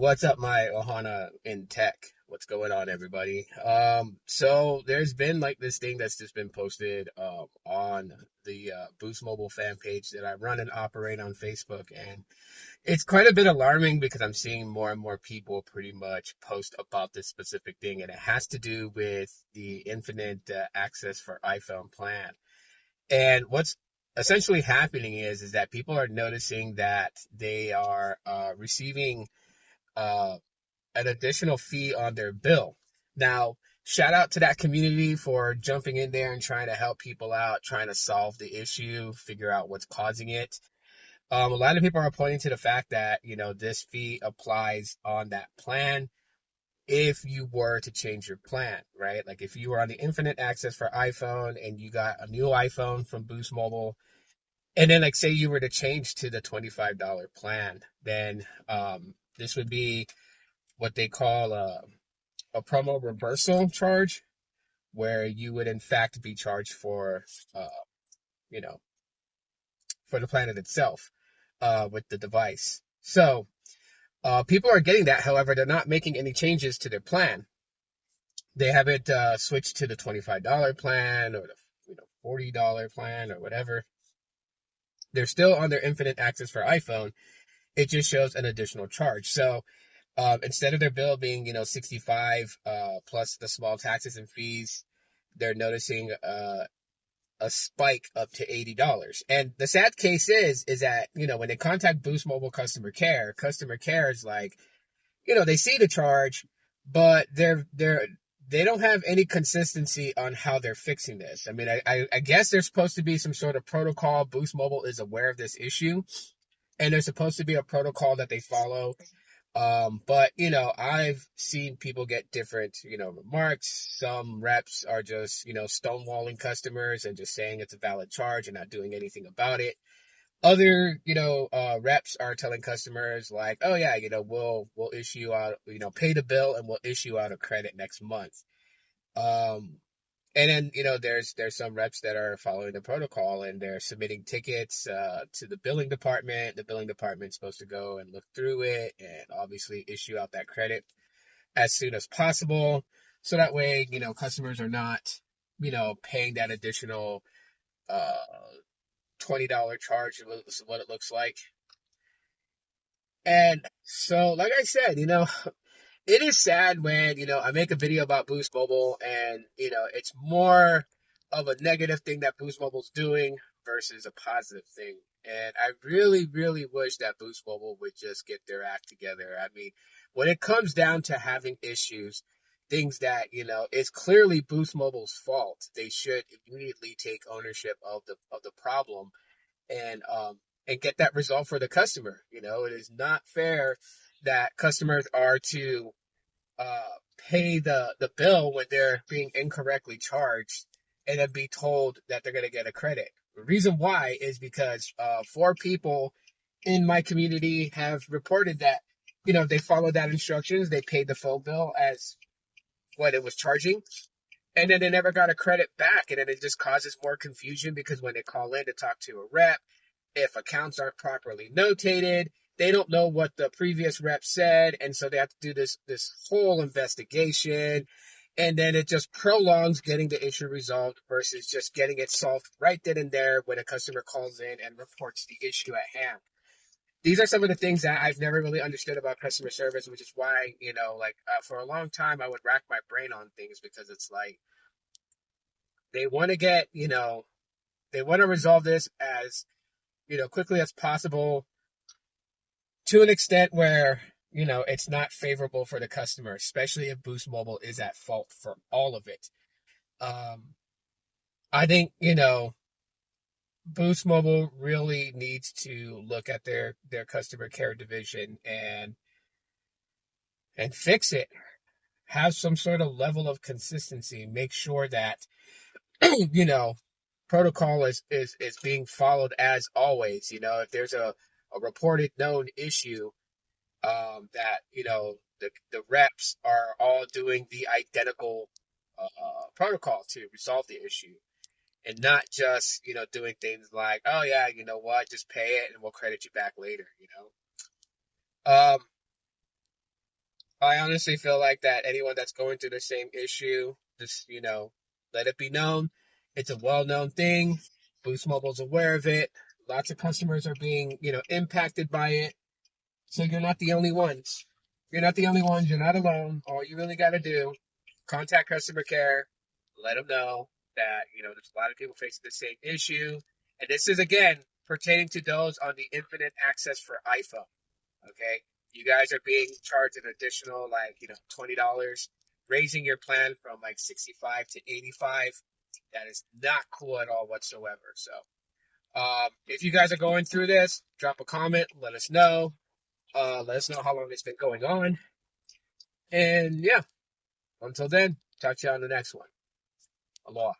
What's up, my Ohana in tech? What's going on, everybody? So there's been like this thing that's just been posted on the Boost Mobile fan page that I run and operate on Facebook, and it's quite a bit alarming because I'm seeing more and more people pretty much post about this specific thing, and it has to do with the infinite access for iPhone plan. And what's essentially happening is that people are noticing that they are receiving uh, an additional fee on their bill. Now, shout out to that community for jumping in there and trying to help people out, trying to solve the issue, figure out what's causing it. A lot of people are pointing to the fact that, this fee applies on that plan if you were to change your plan, right? Like if you were on the infinite access for iPhone and you got a new iPhone from Boost Mobile, and then like say you were to change to the $25 plan, then this would be what they call a promo reversal charge, where you would in fact be charged uh, you know, for the planet itself, with the device. So, people are getting that. However, they're not making any changes to their plan. They haven't switched to the $25 plan or the $40 plan or whatever. They're still on their infinite access for iPhone. It just shows an additional charge. So, instead of their bill being, 65 plus the small taxes and fees, they're noticing a spike up to $80. And the sad case is that, when they contact Boost Mobile customer care is like, they see the charge, but they don't have any consistency on how they're fixing this. I mean, I guess there's supposed to be some sort of protocol. Boost Mobile is aware of this issue, and there's supposed to be a protocol that they follow. But I've seen people get different, remarks. Some reps are just, stonewalling customers and just saying it's a valid charge and not doing anything about it. Other, reps are telling customers like, oh yeah, we'll issue out, pay the bill and we'll issue out a credit next month. Um, and then, there's some reps that are following the protocol and they're submitting tickets to the billing department. The billing department's supposed to go and look through it and obviously issue out that credit as soon as possible. So that way, customers are not, paying that additional uh, $20 charge, is what it looks like. And so, like I said, it is sad when, I make a video about Boost Mobile and, it's more of a negative thing that Boost Mobile's doing versus a positive thing. And I really, really wish that Boost Mobile would just get their act together. I mean, when it comes down to having issues, things that, is clearly Boost Mobile's fault, they should immediately take ownership of the problem and get that resolved for the customer. It is not fair that customers are to uh, pay the bill when they're being incorrectly charged and then be told that they're going to get a credit. The reason why is because 4 people in my community have reported that, they followed that instructions. They paid the phone bill as what it was charging. And then they never got a credit back. And then it just causes more confusion because when they call in to talk to a rep, if accounts aren't properly notated, they don't know what the previous rep said, and so they have to do this whole investigation, and then it just prolongs getting the issue resolved versus just getting it solved right then and there when a customer calls in and reports the issue at hand. These are some of the things that I've never really understood about customer service, which is why, for a long time I would rack my brain on things because it's like they want to get, they want to resolve this as, quickly as possible to an extent where, it's not favorable for the customer, especially if Boost Mobile is at fault for all of it. Um, I think, Boost Mobile really needs to look at their customer care division and fix it. Have some sort of level of consistency. Make sure that, you know, protocol is being followed as always. If there's a reported known issue, that the reps are all doing the identical protocol to resolve the issue, and not just doing things like, oh yeah, you know what, just pay it and we'll credit you back later. Um, I honestly feel like that anyone that's going through the same issue, just, let it be known. It's a well-known thing. Boost Mobile's aware of it. Lots of customers are being, impacted by it. So you're not the only ones. You're not the only ones. You're not alone. All you really got to do, contact customer care, let them know that, there's a lot of people facing the same issue. And this is, again, pertaining to those on the infinite access for iPhone. Okay. You guys are being charged an additional, like, $20, raising your plan from like 65 to 85. That is not cool at all whatsoever. So, if you guys are going through this, drop a comment, let us know. Let us know how long it's been going on. And yeah, until then, talk to you on the next one. Aloha.